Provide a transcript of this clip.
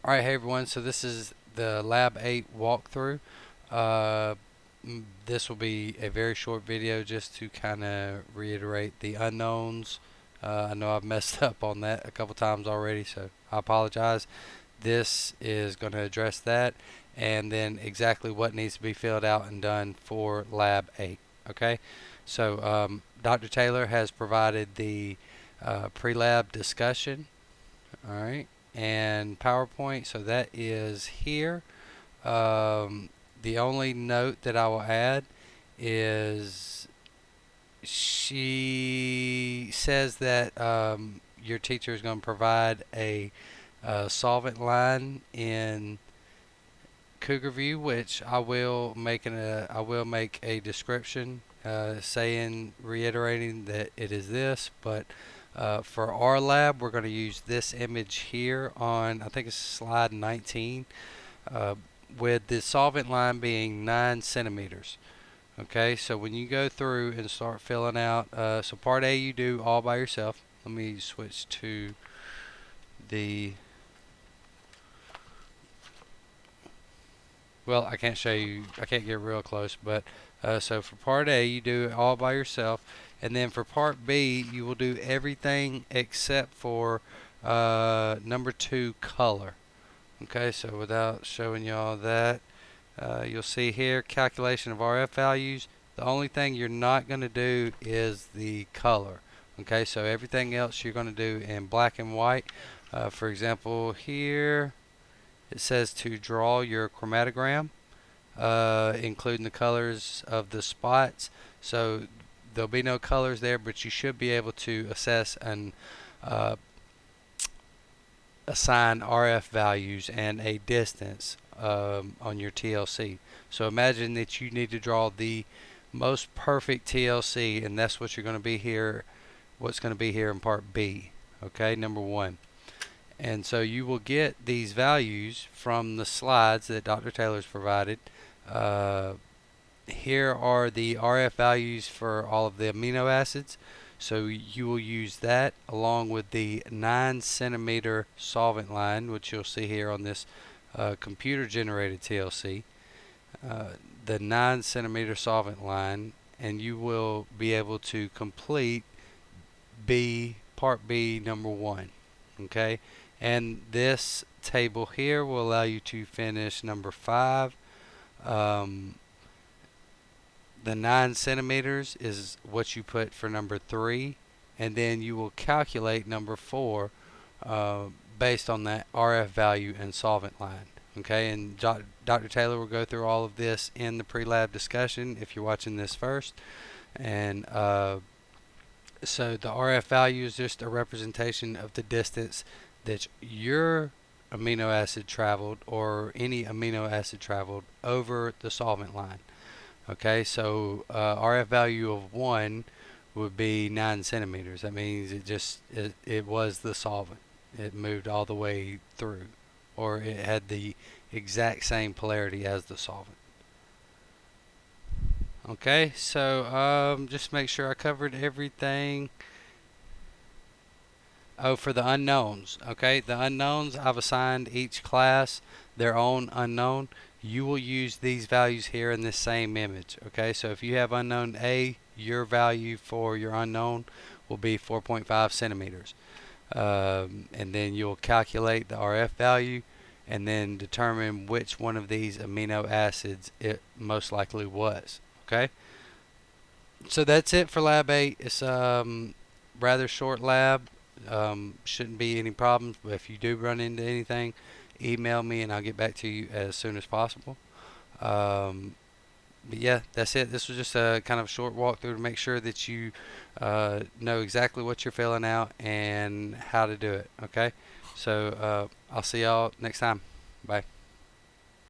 Alright, hey everyone, so this is the Lab 8 walkthrough. Uh, this will be a very short video just to kind of reiterate the unknowns. I know I've messed up on that a couple times already, so I apologize. This is going to address that and then exactly what needs to be filled out and done for Lab 8. Okay, so Dr. Taylor has provided the pre-lab discussion. All right, and PowerPoint, so that is here. Um, the only note that I will add is she says that your teacher is going to provide a solvent line in Cougar View, which I will make a description saying reiterating that it is this, but for our lab we're going to use this image here on, I think it's slide 19, uh, with the solvent line being 9 centimeters. Okay, so when you go through and start filling out, so part A you do all by yourself. Let me switch to the, well, I can't show you, I can't get real close, but so for part A you do it all by yourself, and then for part B you will do everything except for number 2, color. Okay, so without showing y'all that, you'll see here calculation of RF values. The only thing you're not going to do is the color. Okay, so everything else you're going to do in black and white. For example, here it says to draw your chromatogram, including the colors of the spots. So there'll be no colors there, but you should be able to assess and assign RF values and a distance on your TLC. So imagine that you need to draw the most perfect TLC, and that's what you're going to be here, what's going to be here in part B. Okay, number 1. And so you will get these values from the slides that Dr. Taylor's provided. Here are the RF values for all of the amino acids. So you will use that along with the 9 centimeter solvent line, which you'll see here on this computer generated TLC. The 9 centimeter solvent line, and you will be able to complete part B number 1. Okay, and this table here will allow you to finish number 5. The 9 centimeters is what you put for number 3, and then you will calculate number 4 based on that RF value and solvent line. Okay, and Dr. Taylor will go through all of this in the pre-lab discussion if you're watching this first. And so the RF value is just a representation of the distance that your amino acid traveled, or any amino acid traveled, over the solvent line. Okay, so RF value of 1 would be 9 centimeters. That means it was the solvent. It moved all the way through, or it had the exact same polarity as the solvent. Okay, so just make sure I covered everything. Oh, for the unknowns. Okay, the unknowns, I've assigned each class their own unknown. You will use these values here in this same image. Okay, so if you have unknown A, your value for your unknown will be 4.5 centimeters. And then you'll calculate the RF value and then determine which one of these amino acids it most likely was. Okay, so that's it for lab 8. It's rather short lab. Shouldn't be any problems, but if you do run into anything, email me and I'll get back to you as soon as possible. But yeah, that's it. This was just a kind of short walkthrough to make sure that you know exactly what you're filling out and how to do it. Okay, so I'll see y'all next time. Bye.